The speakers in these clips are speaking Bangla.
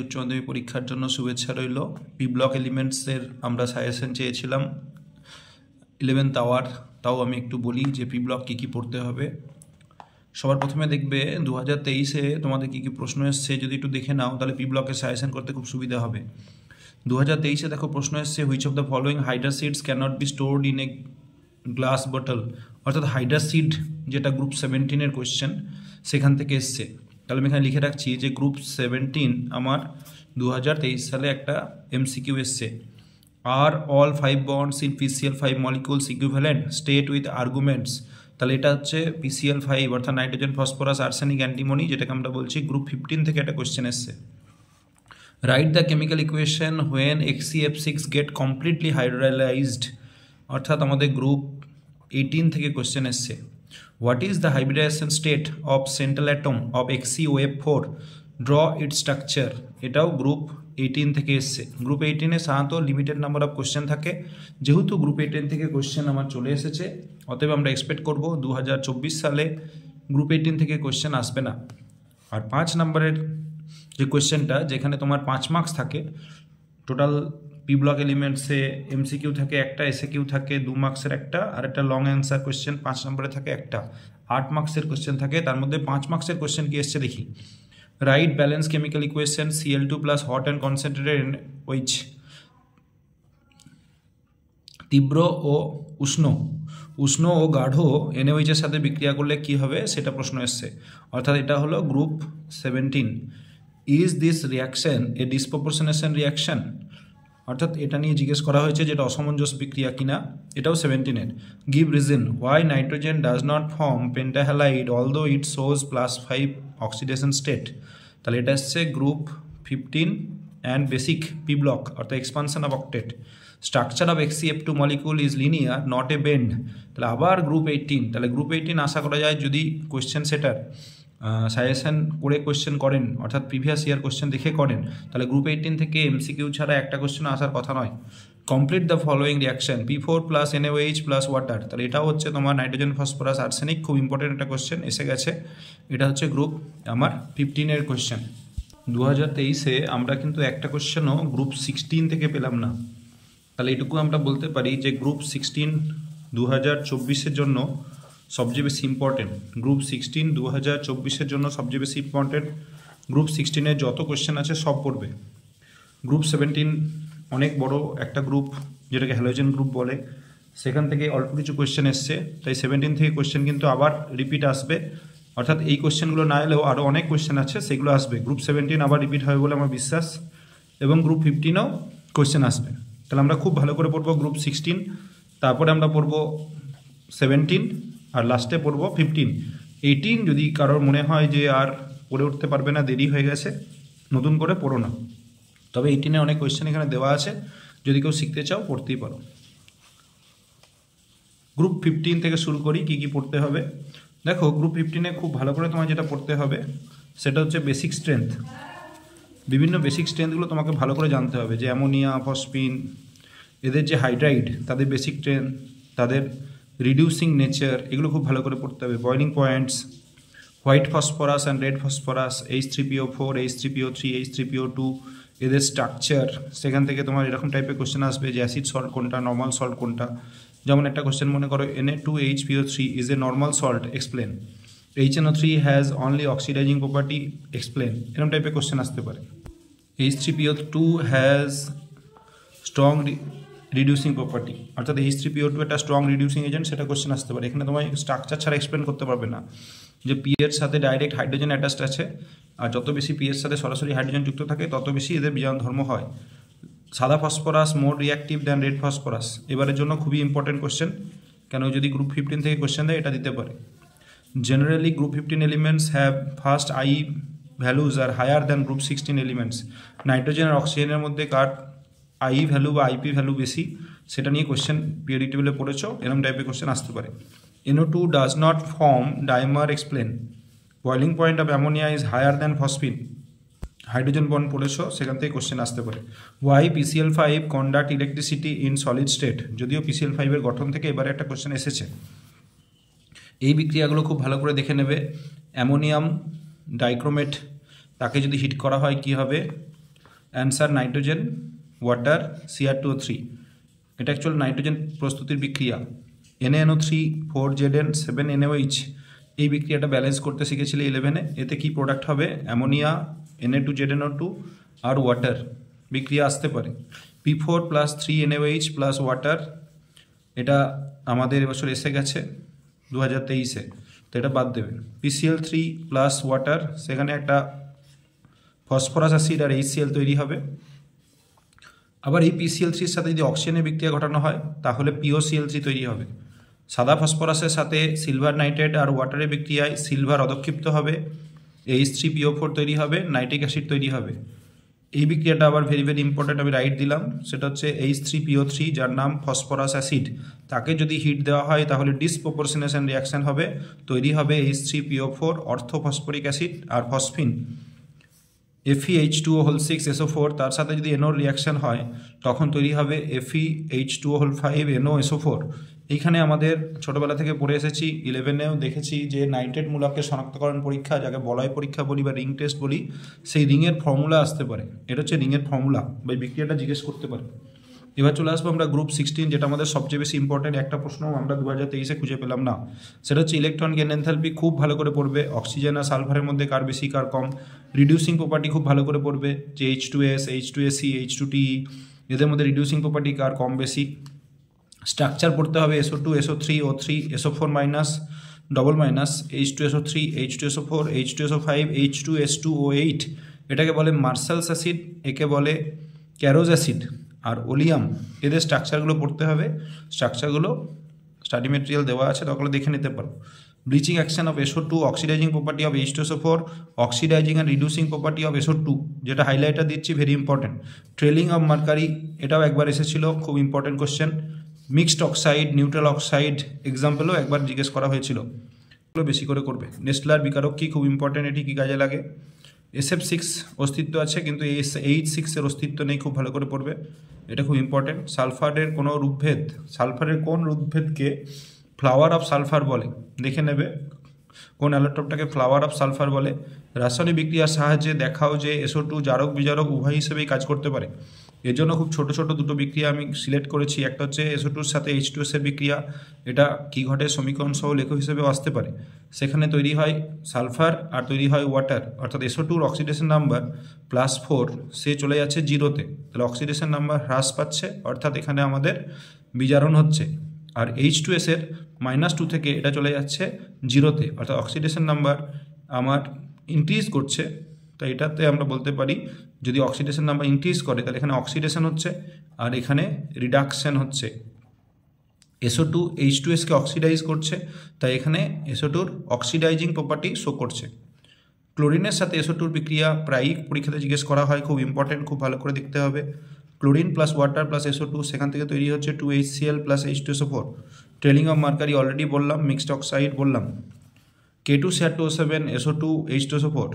উচ্চ মাধ্যমিক পরীক্ষার জন্য শুভেচ্ছা রইল। পি ব্লক এলিমেন্টসের আমরা সাজেশন চেয়েছিলাম 11th আওয়ার, তাও আমি একটু বলি যে পি ব্লক কী কী পড়তে হবে। সবার প্রথমে দেখবে 2023-এ তোমাদের কী কী প্রশ্ন এসছে, যদি একটু দেখে নাও তাহলে পি ব্লকের সাজেশন করতে খুব সুবিধা হবে। 2023-এ দেখো প্রশ্ন এসছে, which of the following hydra seeds can not be stored in a glass bottle, অর্থাৎ হাইড্রা সিড যেটা গ্রুপ 17-এর কোয়েশ্চেন সেখান থেকে এসছে। তাহলে আমি এখানে লিখে রাখছি যে গ্রুপ 17 আমার 2023 সালে একটা এমসিকিউ এসছে। আর all 5 bonds in PCl5 molecules equivalent state with arguments, তাহলে এটা হচ্ছে PCl5 অর্থাৎ নাইট্রোজেন ফসফরাস আর্সেনিক অ্যান্টিমনি, যেটাকে আমরা বলছি গ্রুপ 15 থেকে একটা কোয়েশ্চেন এসছে। Write the chemical equation when HCF6 get completely hydrolysed, অর্থাৎ আমাদের গ্রুপ 18 থেকে কোয়েশ্চেন এসছে। What is the hybridisation state of central atom of XeOF4, draw its structure, এটাও গ্রুপ 18 থেকে এসছে। গ্রুপ 18-এ সাধারণত লিমিটেড নাম্বার অফ কোয়েশ্চেন থাকে, যেহেতু গ্রুপ 18 থেকে কোয়েশ্চেন আমার চলে এসেছে, অতএব আমরা এক্সপেক্ট করব 2024 সালে গ্রুপ 18 থেকে কোয়েশ্চেন আসবে না। আর 5 নম্বরের যে কোয়েশ্চেনটা, যেখানে তোমার 5 মার্কস থাকে, টোটাল পি ব্লক এলিমেন্টসে এমসিকিউ থাকে একটা, এসএকিউ থাকে 2 মার্কসের একটা, আর একটা লং অ্যান্সার কোয়েশ্চেন 5 নম্বরে থাকে একটা, 8 মার্কসের কোয়েশ্চেন থাকে। তার মধ্যে 5 মার্কসের কোয়েশ্চেন কি এসছে দেখি। Right balance chemical equation Cl2 plus hot and concentrated which, তীব্র ও উষ্ণ ও গাঢ় NaOH-এর সাথে বিক্রিয়া করলে কি হবে সেটা প্রশ্ন এসছে, অর্থাৎ এটা হলো group 17। Is this reaction a disproportionation reaction, অর্থাৎ এটা নিয়ে জিজ্ঞেস করা হয়েছে যেটা অসামঞ্জস্য বিক্রিয়া কিনা, এটাও 17-এর। Give reason why nitrogen does not form pentahalide although it shows +5 oxidation state, তাহলে এটা এসছে group 15 and basic P block, অর্থাৎ expansion of octet. Structure of XeF2 molecule is linear not a bend, তাহলে আবার গ্রুপ 18। তাহলে গ্রুপ 18 আশা করা যায় যদি কোয়েশ্চেন সেটার সাজেশন করে কোয়েশ্চেন করেন, অর্থাৎ প্রিভিয়াস ইয়ার কোয়েশ্চেন দেখে করেন, তাহলে গ্রুপ 18 থেকে এমসিকিউ ছাড়া একটা কোয়েশ্চেন আসার কথা নয়। Complete the following reaction P4 plus NaOH plus water, তাহলে এটাও হচ্ছে তোমার নাইট্রোজেন ফসফরাস আর্সেনিক, খুব ইম্পর্টেন্ট একটা কোয়েশ্চেন এসে গেছে। এটা হচ্ছে গ্রুপ আমার 15-এর কোয়েশ্চেন। 2023-এ আমরা কিন্তু একটা কোয়েশ্চেনও গ্রুপ 16 থেকে পেলাম না, তাহলে এটুকু আমরা বলতে পারি যে গ্রুপ 16 2024-এর জন্য সবচেয়ে বেশি ইম্পর্টেন্ট। গ্রুপ 16 2024-এর জন্য সবচেয়ে বেশি ইম্পর্টেন্ট। গ্রুপ 16-এর যত কোয়েশ্চেন আছে সব পড়বে। গ্রুপ 17 অনেক বড় একটা গ্রুপ, যেটাকে হ্যালোজেন গ্রুপ বলে, সেখান থেকে অল্প কিছু কোয়েশ্চেন এসছে, তাই 17 থেকে কোয়েশ্চেন কিন্তু আবার রিপিট আসবে, অর্থাৎ এই কোয়েশ্চেনগুলো না এলেও আরও অনেক কোয়েশ্চেন আছে সেগুলো আসবে। গ্রুপ 17 আবার রিপিট হবে বলে আমার বিশ্বাস, এবং গ্রুপ 15-এও কোয়েশ্চেন আসবে। তাহলে আমরা খুব ভালো করে পড়বো গ্রুপ 16, তারপরে আমরা পড়বো 17, আর লাস্টে পড়বো 15। 18 যদি কারোর মনে হয় যে আর পড়ে উঠতে পারবে না, দেরি হয়ে গেছে, নতুন করে পড়ো না, তবে 18-এ অনেক কোয়েশ্চেন এখানে দেওয়া আছে, যদি কেউ শিখতে চাও পড়তেই পারো। গ্রুপ 15 থেকে শুরু করি কি কি পড়তে হবে। দেখো গ্রুপ 15-এ খুব ভালো করে তোমার যেটা পড়তে হবে সেটা হচ্ছে বেসিক স্ট্রেংথ। বিভিন্ন বেসিক স্ট্রেংথগুলো তোমাকে ভালো করে জানতে হবে, যে অ্যামোনিয়া, ফসফিন, এদের যে হাইড্রাইড তাদের বেসিক স্ট্রেংথ, তাদের রিডিউসিং নেচার, এগুলো খুব ভালো করে পড়তে হবে। Boiling points, white phosphorus and red phosphorus, H3PO4, H3PO3, H3PO2, এদের স্ট্রাকচার, সেখান থেকে তোমার এরকম টাইপের কোশ্চেন আসবে যে অ্যাসিড সল্ট কোনটা, নর্মাল সল্ট কোনটা। যেমন একটা কোশ্চেন মনে করো, Na2HPO3 is a normal salt, explain. HNO3 has only oxidising property, explain. এরকম টাইপের কোশ্চেন আসতে পারে। H3PO2 has strong reducing property, অর্থাৎ H3PO2 একটা স্ট্রং রিডিউসিং এজেন্ট, সেটা কোশ্চেন আসতে পারে। এখানে তোমার স্ট্রাকচার ছাড়া এক্সপ্লেন করতে পারবে না, যে পি এর সাথে ডাইরেক্ট হাইড্রোজেন অ্যাটাচড আছে, আর যত বেশি পি এর সাথে সরাসরি হাইড্রোজেন যুক্ত থাকে তত বেশি এদের বিজারণ ধর্ম হয়। সাদা ফসফরাস মোর রিয়াক্টিভ দ্যান রেড ফসফরাস, এবারের জন্য খুবই ইম্পর্টেন্ট কোশ্চেন, কেন যদি গ্রুপ 15 থেকে কোশ্চেন দেয় এটা দিতে পারে। Generally group 15 elements have first I values are higher than group 16 elements, nitrogen আর অক্সিজেনের মধ্যে কার আই ভ্যালু বা আইপি ভ্যালু বেশি, সেটা নিয়ে কোশ্চেন পিরিয়ডিক টেবিলে পড়েছো, এরকম টাইপের কোশ্চেন আসতে পারে। NO2 does not form dimer, explain. Boiling point of ammonia is higher than phosphine, hydrogen bond পড়েছো, সেখান থেকে কোশ্চেন আসতে পারে। Why PCl5 conduct electricity in solid state, যদিও PCl5-এর গঠন থেকে এবারে একটা কোশ্চেন এসেছে। এই বিক্রিয়াগুলো খুব ভালো করে দেখে নেবে। অ্যামোনিয়াম ডাইক্রোমেট, তাকে যদি হিট করা হয় কি হবে, অ্যান্সার নাইট্রোজেন ওয়াটার Cr2O3। এটা অ্যাকচুয়াল নাইট্রোজেন প্রস্তুতির বিক্রিয়া। NaNO3 4Zn 7NaOH এই বিক্রিয়াটা ব্যালেন্স করতে শিখেছিলে 11-এ। এতে কি প্রোডাক্ট হবে? অ্যামোনিয়া, Na2ZnO2 আর ওয়াটার বিক্রিয়া আসতে পারে। P4 + 3NaOH + ওয়াটার, এটা আমাদের এবছর এসে গেছে 2023-এ, তো এটা বাদ দেবে। PCl3 + ওয়াটার, সেখানে একটা ফসফরাস অ্যাসিড আর HCl তৈরি হবে। আবার এই PCl3-র সাথে যদি অক্সিজেনের বিক্রিয়া ঘটানো হয় তাহলে POCl3 তৈরি হবে। সাদা ফসফরাসের সাথে সিলভার নাইট্রেট আর ওয়াটারের বিক্রিয়ায় সিলভার অধক্ষিপ্ত হবে, H3PO4 তৈরি হবে, নাইট্রিক অ্যাসিড তৈরি হবে। এই বিক্রিয়াটা আবার ভেরি ভেরি ইম্পর্টেন্ট, আমি রাইট দিলাম, সেটা হচ্ছে H3PO3, যার নাম ফসফরাস অ্যাসিড। তাকে যদি হিট দেওয়া হয় তাহলে ডিসপ্রপোর্শনেশন রিয়াকশান হবে, তৈরি হবে H3PO4 অর্থোফসফরিক অ্যাসিড আর ফসফিন। FeH2O6SO4, তার সাথে যদি NOর রিয়াকশান হয় তখন তৈরি হবে FeH2O5NOSO4। এইখানে আমাদের ছোটোবেলা থেকে পড়ে এসেছি, 11-এও দেখেছি যে নাইট্রেট মূলকের শনাক্তকরণ পরীক্ষা, যাকে বলয় পরীক্ষা বলি বা রিং টেস্ট বলি, সেই রিংয়ের ফর্মুলা আসতে পারে। এটা হচ্ছে রিংয়ের ফর্মুলা বা বিক্রিয়াটা জিজ্ঞেস করতে পারে। এবার চলে আসবো আমরা গ্রুপ 16, যেটা আমাদের সবচেয়ে বেশি ইম্পর্টেন্ট। একটা প্রশ্ন আমরা 2023-এ খুঁজে পেলাম না, সেটা হচ্ছে ইলেকট্রন গেইন এনথালপি। খুব ভালো করে পড়বে, অক্সিজেন আর সালফারের মধ্যে কার বেশি কার কম। রিডিউসিং প্রপার্টি খুব ভালো করে পড়বে, যে H2S, H2SC, H2TE, এদের মধ্যে রিডিউসিং প্রপার্টি কার কম বেশি। স্ট্রাকচার পড়তে হবে SO2, SO3, O3, SO4-, double minus, H2SO3, H2SO4, H2SO5, H2S2O8, এটাকে বলে মার্শালস অ্যাসিড, একে বলে ক্যারোজ অ্যাসিড আর ওলিয়াম। এদের স্ট্রাকচারগুলো পড়তে হবে। স্ট্রাকচারগুলো স্টাডি মেটেরিয়াল দেওয়া আছে, তখন দেখে নিতে পারো। Bleaching action of SO2, oxidising property of H2SO4, oxidising and reducing property of SO2, যেটা হাইলাইটার দিচ্ছি, very important. Tailing of mercury, এটাও একবার এসেছিল, খুব important question. Mixed oxide, neutral oxide, এক্সাম্পলও একবার জিজ্ঞেস করা হয়েছিল, এগুলো বেশি করে করবে। নেস্টলার বিকারক কি, খুব ইম্পর্টেন্ট, এটি কী কাজে লাগে। SF6 অস্তিত্ব আছে কিন্তু H6-এর অস্তিত্ব নেই, খুব ভালো করে পড়বে, এটা খুব ইম্পর্টেন্ট। সালফারের কোনো রূপভেদ, সালফারের কোন রূপভেদকে ফ্লাওয়ার অফ সালফার বলে, দেখে নেবে কোন অ্যালোট্রপটাকে ফ্লাওয়ার অফ সালফার বলে। রাসায়নিক বিক্রিয়ার সাহায্যে দেখাও যে SO2 জারক বিজারক উভয় হিসেবেই কাজ করতে পারে। এর জন্য খুব ছোট ছোট দুটো বিক্রিয়া আমি সিলেক্ট করেছি। একটা হচ্ছে SO2-র সাথে H2S-এর বিক্রিয়া, এটা কি ঘটে সমীকরণ সহ লেখ হিসেবেও আসতে পারে। সেখানে তৈরি হয় সালফার আর তৈরি হয় ওয়াটার, অর্থাৎ SO2-র অক্সিডেশন নাম্বার +4, সে চলে যাচ্ছে 0-তে, তাহলে অক্সিডেশন নাম্বার হ্রাস পাচ্ছে, অর্থাৎ এখানে আমাদের বিজারণ হচ্ছে। আর H2S-এর -2 থেকে এটা চলে যাচ্ছে 0-তে, অর্থাৎ অক্সিডেশন নাম্বার আমার ইনক্রিজ করছে। তো এটাতে আমরা বলতে পারি যদি অক্সিডেশন নাম্বার ইনক্রিজ করে তাহলে এখানে অক্সিডেশন হচ্ছে আর এখানে রিডাকশন হচ্ছে। SO2 H2S-কে অক্সিডাইজ করছে, তাই এখানে SO2-র অক্সিডাইজিং প্রপার্টি শো করছে। ক্লোরিনের সাথে SO2-র বিক্রিয়া প্রায়ই পরীক্ষাতে জিজ্ঞেস করা হয়, খুব ইম্পর্টেন্ট, খুব ভালো করে দেখতে হবে। Chlorine plus water plus SO2, সেখান থেকে তৈরি হচ্ছে 2HCl plus H2SO4। Trailing of mercury already বললাম, মিক্সড অক্সাইড বললাম। K2Cr2O7, SO2, H2SO4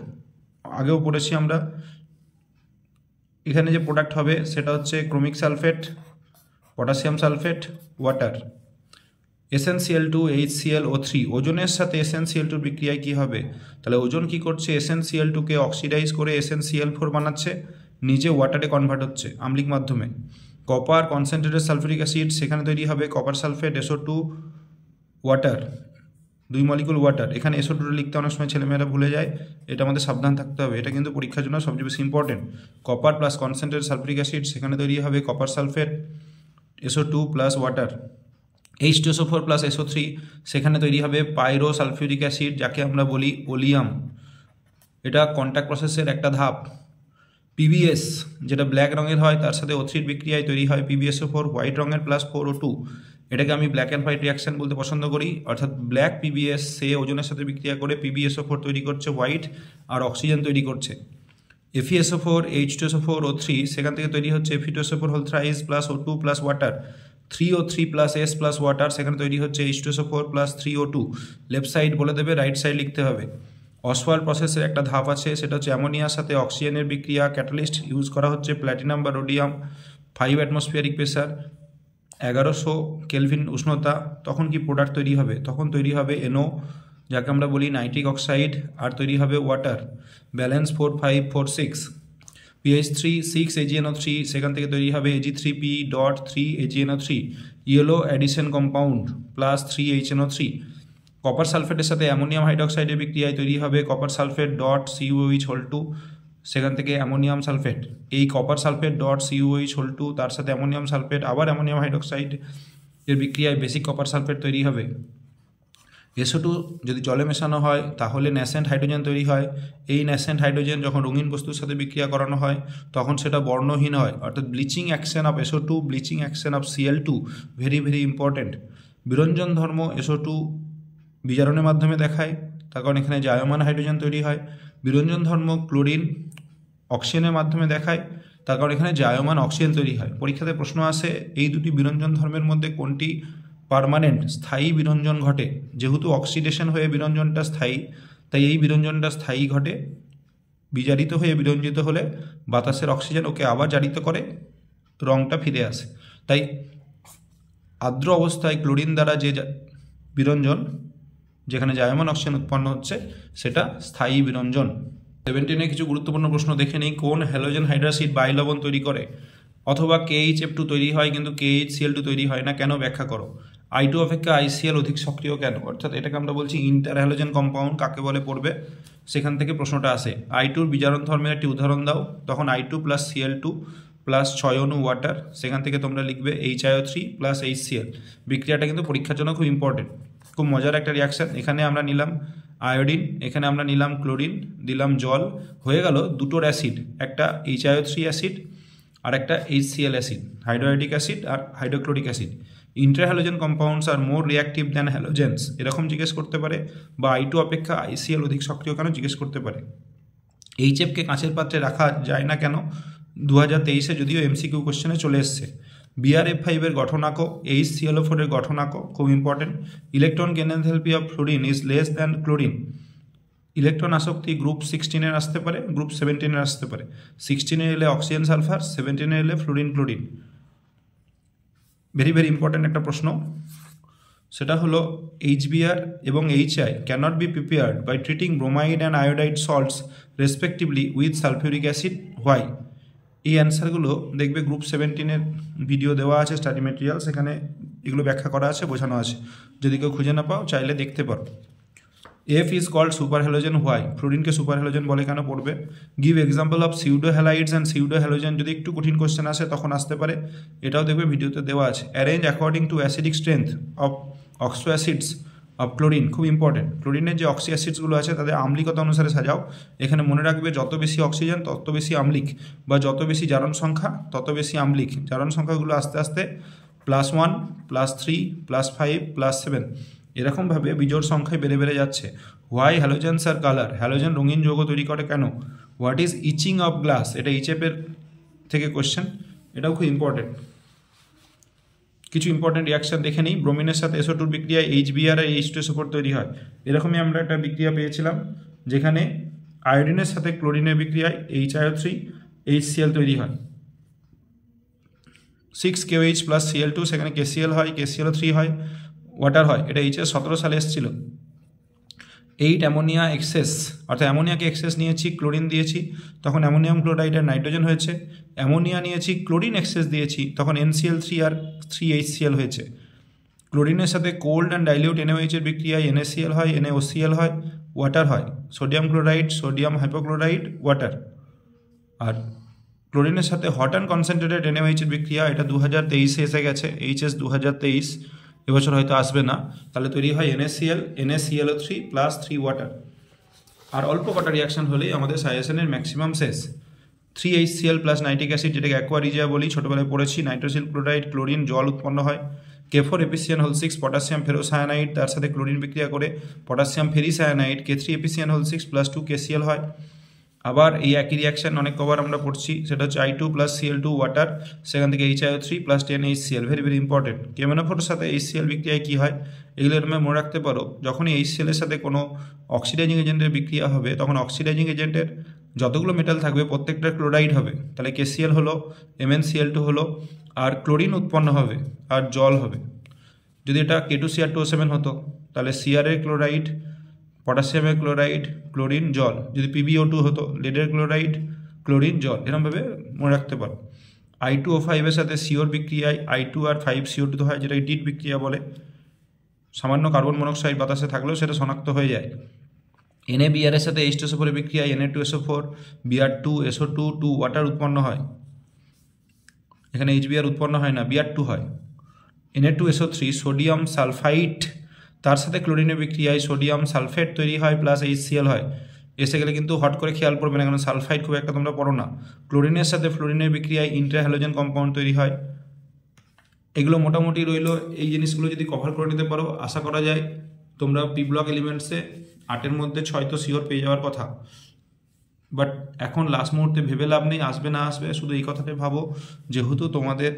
আগেও পড়েছি আমরা। এখানে যে প্রোডাক্ট হবে সেটা হচ্ছে chromic sulphate, potassium sulphate, water. SnCl2, HClO3, ওজনের সাথে SnCl2-র বিক্রিয়ায় কী হবে? তাহলে ওজন কি করছে, SnCl2-কে অক্সিডাইজ করে SnCl4 বানাচ্ছে, নিজে ওয়াটারে কনভার্ট হচ্ছে আম্লিক মাধ্যমে। কপার কনসেন্ট্রেটেড সালফিউরিক অ্যাসিড, সেখানে তৈরি হবে copper sulphate, SO2, water, 2 molecule water. এখানে SO2 লিখতে অনেক সময় ছেলেমেয়েরা ভুলে যায়, এটা আমাদের সাবধান থাকতে হবে, এটা কিন্তু পরীক্ষার জন্য সবচেয়ে বেশি important. Copper plus concentrated sulphuric acid, সেখানে তৈরি হবে copper sulphate, SO2 plus water. H2SO4 plus SO3, সেখানে তৈরি হবে পাইরো সালফিউরিক অ্যাসিড, যাকে আমরা বলি ওলিয়াম। এটা কন্ট্যাক্ট প্রসেসের একটা ধাপ। PBS, যেটা ব্ল্যাক রঙের হয়, তার সাথে O3-র বিক্রিয়ায় তৈরি হয় PbSO4, হোয়াইট রঙের +4O2। এটাকে আমি ব্ল্যাক অ্যান্ড হোয়াইট রিয়াকশান বলতে পছন্দ করি, অর্থাৎ ব্ল্যাক PBS সে ওজনের সাথে বিক্রিয়া করে PbSO4 তৈরি করছে, হোয়াইট আর অক্সিজেন তৈরি করছে। FeSO4, H2SO4, O3, সেখান থেকে তৈরি হচ্ছে Fe2SO4 whole thrice plus O2 plus water, 3O3 plus S plus water, সেখানে তৈরি হচ্ছে H2SO4 plus 3O2। Left side বলে দেবে, রাইট সাইড লিখতে হবে। অসওয়াল্ড প্রসেসের একটা ধাপ আছে, সেটা হচ্ছে অ্যামোনিয়ার সাথে অক্সিজেনের বিক্রিয়া, ক্যাটালিস্ট ইউজ করা হচ্ছে প্ল্যাটিনাম বা রোডিয়াম, 5 অ্যাটমসফিয়ারিক প্রেসার, 1100 কেলভিন উষ্ণতা। তখন কি প্রোডাক্ট তৈরি হবে? তখন তৈরি হবে NO, যাকে আমরা বলি নাইট্রিক অক্সাইড, আর তৈরি হবে ওয়াটার, ব্যালেন্স 4, 5, 4, 6। PH3 6 AgNO3 সেখান থেকে তৈরি হবে Ag3p.3 AgNO3 yellow addition compound plus 3HNO3। Copper সালফেটের সাথে অ্যামোনিয়াম হাইড্রক্সাইডের বিক্রিয়ায় তৈরি হবে কপার সালফেট ডট CuOH2 সেখান থেকে অ্যামোনিয়াম সালফেট। এই কপার সালফেট ডট CuOH2 তার সাথে অ্যামোনিয়াম সালফেট আবার অ্যামোনিয়াম হাইড্রক্সাইড এর বিক্রিয়ায় বেসিক কপার সালফেট তৈরি হবে। SO2 যদি জলে মেশানো হয় তাহলে ন্যাসেন্ট হাইড্রোজেন তৈরি হয়। এই ন্যাসেন্ট হাইড্রোজেন যখন রঙিন বস্তুর সাথে বিক্রিয়া করানো হয় তখন সেটা বর্ণহীন হয়, অর্থাৎ bleaching action of SO2, bleaching action of Cl2 very very important. বিরঞ্জন ধর্ম SO2 বিজারণের মাধ্যমে দেখায়, তার কারণ এখানে জায়মান হাইড্রোজেন তৈরি হয়। বিরঞ্জন ধর্ম ক্লোরিন অক্সিজেনের মাধ্যমে দেখায়, তার কারণ এখানে জায়মান অক্সিজেন তৈরি হয়। পরীক্ষাতে প্রশ্ন আসে এই দুটি বিরঞ্জন ধর্মের মধ্যে কোনটি পার্মানেন্ট স্থায়ী বিরঞ্জন ঘটে। যেহেতু অক্সিডেশন হয়ে বিরঞ্জনটা স্থায়ী, তাই এই বিরঞ্জনটা স্থায়ী ঘটে। বিজারিত হয়ে বিরঞ্জিত হলে বাতাসের অক্সিজেন ওকে আবার জারিত করে, রঙটা ফিরে আসে। তাই আর্দ্র অবস্থায় ক্লোরিন দ্বারা যে বিরঞ্জন, যেখানে জায়মান অক্সিজেন উৎপন্ন হচ্ছে, সেটা স্থায়ী বিরঞ্জন। 17-এ কিছু গুরুত্বপূর্ণ প্রশ্ন দেখে নেই। কোন হ্যালোজেন হাইড্রাসিড বাইলবন তৈরি করে? অথবা KHF2 তৈরি হয় কিন্তু KHCl2 তৈরি হয় না, কেন ব্যাখ্যা করো? I2 অপেক্ষা ICl অধিক সক্রিয় কেন? অর্থাৎ এটাকে আমরা বলছি ইন্টার হ্যালোজেন কম্পাউন্ড, কাকে বলে পড়বে, সেখান থেকে প্রশ্নটা আসে। I2-র বিজারণ ধর্মের একটি উদাহরণ দাও। তখন I2 প্লাস Cl2 প্লাস 6 অণু ওয়াটার, সেখান থেকে তোমরা লিখবে HiO3 প্লাস HCl। বিক্রিয়াটা কিন্তু পরীক্ষার জন্য খুব ইম্পর্টেন্ট, খুব মজার একটা রিয়াকশান। এখানে আমরা নিলাম আয়োডিন, এখানে আমরা নিলাম ক্লোরিন, দিলাম জল, হয়ে গেল দুটোর অ্যাসিড, একটা HiO3 অ্যাসিড আর একটা HCl অ্যাসিড, হাইড্রোআইডিক অ্যাসিড আর হাইড্রোক্লোরিক অ্যাসিড। ইন্টারহ্যালোজেন কম্পাউন্ডস আর মোর রিঅ্যাক্টিভ দ্যান হ্যালোজেন্স, এরকম জিজ্ঞেস করতে পারে। বা I2 অপেক্ষা ICl অধিক সক্রিয় কেন জিজ্ঞেস করতে পারে। HFকে কাঁচের পাত্রে রাখা যায় না কেন? 2023-এ যদিও MCQ কোশ্চেনে চলে এসছে। BrF5 এর গঠন আঁকো, HClO4 এর গঠন আঁকো, খুব important. Electron gain enthalpy of fluorine is less than chlorine. Electron আসক্তি গ্রুপ 16-এর আসতে পারে, গ্রুপ 17-এর আসতে পারে। 16-এ এলে অক্সিজেন সালফার, 17-এ এলে fluorine chlorine. Very very important একটা প্রশ্ন, সেটা হলো HBr এবং HI cannot be prepared by treating bromide and iodide salts respectively with sulphuric acid, why? এই অ্যান্সারগুলো দেখবে গ্রুপ 17-এর ভিডিও দেওয়া আছে, স্টাডি মেটেরিয়াল, সেখানে এগুলো ব্যাখ্যা করা আছে, বোঝানো আছে। যদি কেউ খুঁজে না পাও চাইলে দেখতে পারো। F is called super halogen, why? ফ্লুরিনকে সুপার হ্যালোজেন বলে কেন পড়বে? Give example of pseudo halides and pseudo halogen, যদি একটু কঠিন কোশ্চেন আসে তখন আসতে পারে, এটাও দেখবে ভিডিওতে দেওয়া আছে। Arrange according to acidic strength of oxo acids of chlorine, খুব ইম্পর্টেন্ট। ক্লোরিনের যে অক্সি অ্যাসিডসগুলো আছে তাদের আম্লিকতা অনুসারে সাজাও। এখানে মনে রাখবে যত বেশি অক্সিজেন তত বেশি আম্লিক, বা যত বেশি জারণ সংখ্যা তত বেশি আম্লিক। জারণ সংখ্যাগুলো আস্তে আস্তে +1 +3 +5 +7 এরকমভাবে বিজোড় সংখ্যায় বেড়ে বেড়ে যাচ্ছে। Why halogens are colour, halogen রঙিন যৌগ তৈরি করে কেন? What is etching of glass, এটা HF-এর থেকে কোশ্চেন, এটাও খুব ইম্পর্টেন্ট। কিছু ইম্পর্টেন্ট রিয়াকশান দেখে নিই। ব্রোমিনের সাথে SO2 বিক্রিয়ায় HBr আর H2SO4 তৈরি হয়। এরকমই আমরা একটা বিক্রিয়া পেয়েছিলাম যেখানে আয়োডিনের সাথে ক্লোরিনের বিক্রিয়ায় HiO3 HCl তৈরি হয়। 6KOH প্লাস Cl2, সেখানে KCl হয়, KClO3 হয়, ওয়াটার হয়। এটা HS17 সালে এসেছিল। 8 অ্যামোনিয়া এক্সেস, অর্থাৎ অ্যামোনিয়াকে এক্সেস নিয়েছি, ক্লোরিন দিয়েছি, তখন অ্যামোনিয়াম ক্লোরাইডের নাইট্রোজেন হয়েছে। অ্যামোনিয়া নিয়েছি, ক্লোরিন এক্সেস দিয়েছি, তখন NCl3 আর 3HCl হয়েছে। ক্লোরিনের সাথে কোল্ড অ্যান্ড ডাইলিউট NaOH এর বিক্রিয়ায় NaCl হয়, NaOCl হয়, ওয়াটার হয়। Sodium chloride, sodium hypochloride, water. আর ক্লোরিনের সাথে হট অ্যান্ড কনসেন্ট্রেটেড NaOH এর বিক্রিয়া, এটা 2023-এ এসে গেছে, HS 2023, এবছর হয়তো আসবে না। তাহলে তৈরি হয় NaCl, NaClO3 প্লাস 3 ওয়াটার। আর অল্প কটা রিয়াকশান হলেই আমাদের সাজেশনের ম্যাক্সিমাম শেষ। 3HCl প্লাস নাইট্রিক অ্যাসিড, যেটাকে অ্যাকোয়ারিজিয়া বলি, ছোটোবেলায় পড়েছি। নাইট্রোসিল ক্লোরাইড, ক্লোরিন, জল উৎপন্ন হয়। K4 পটাশিয়াম ফেরোসায়ানাইড, তার সাথে ক্লোরিন বিক্রিয়া করে potassium ferricyanide, K3 plus 2 KCl হয়। আবার এই একই রিয়াকশান অনেক কবার আমরা পড়ছি, সেটা হচ্ছে I2 প্লাস Cl2 ওয়াটার, সেখান থেকে HiO3 plus 10 HCl, very very important. KMnO4 সাথে HCl বিক্রিয়ায় কী হয়, এগুলো তোমরা মনে রাখতে পারো। যখনই HCl এর সাথে কোনো অক্সিডাইজিং এজেন্টের বিক্রিয়া হবে তখন অক্সিডাইজিং এজেন্টের যতগুলো মেটাল থাকবে প্রত্যেকটা ক্লোরাইড হবে। তাহলে KCl হলো, MnCl2 হলো, আর ক্লোরিন উৎপন্ন হবে, আর জল হবে। যদি এটা K2Cr2O7 হতো তাহলে Cr এর ক্লোরাইড, পটাশিয়ামের ক্লোরাইড, ক্লোরিন, জল। যদি PbO2 হতো, লেডের ক্লোরাইড, ক্লোরিন জল, এরকমভাবে মনে রাখতে পারো। I2O5 এর সাথে CO বিক্রিয়ায় I2 আর 5CO2 হয়, যেটা ডিট বিক্রিয়া বলে। সামান্য কার্বন মনোক্সাইড বাতাসে থাকলেও সেটা শনাক্ত হয়ে যায়। NaBr এর সাথে H2SO4 বিক্রিয়ায় Na2SO4 Br2 SO2 2 ওয়াটার উৎপন্ন হয়। এখানে HBr উৎপন্ন হয় না, Br2 হয়। Na2SO3 সোডিয়াম সালফাইড, তার সাথে ক্লোরিনের বিক্রিয়ায় সোডিয়াম সালফেট তৈরি হয় প্লাস HCl হয়। এসে গেলে কিন্তু হট করে খেয়াল করবে না, কারণ সালফাইড খুব একটা তোমরা পড়ো না। ক্লোরিনের সাথে ফ্লোরিনের বিক্রিয়ায় ইন্ট্রাহ্যালোজেন কম্পাউন্ড তৈরি হয়। এগুলো মোটামুটি রইলো। এই জিনিসগুলো যদি কভার করে নিতে পারো, আশা করা যায় তোমরা পি ব্লক এলিমেন্টসে 8-এর মধ্যে 6 তো শিওর পেয়ে যাওয়ার কথা। বাট এখন লাস্ট মুহূর্তে ভেবে লাভ নেই, আসবে না আসবে, শুধু এই কথাটাই ভাবো, যেহেতু তোমাদের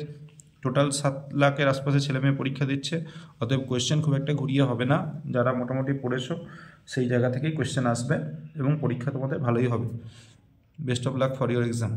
টোটাল 7 লাখের আশপাশে ছেলেমেয়ে পরীক্ষা দিচ্ছে, অতএব কোয়েশ্চেন খুব একটা ঘুরিয়ে হবে না। যারা মোটামুটি পড়েছো সেই জায়গা থেকেই কোয়েশ্চেন আসবে এবং পরীক্ষা তোমাদের ভালোই হবে। Best of luck for your exam.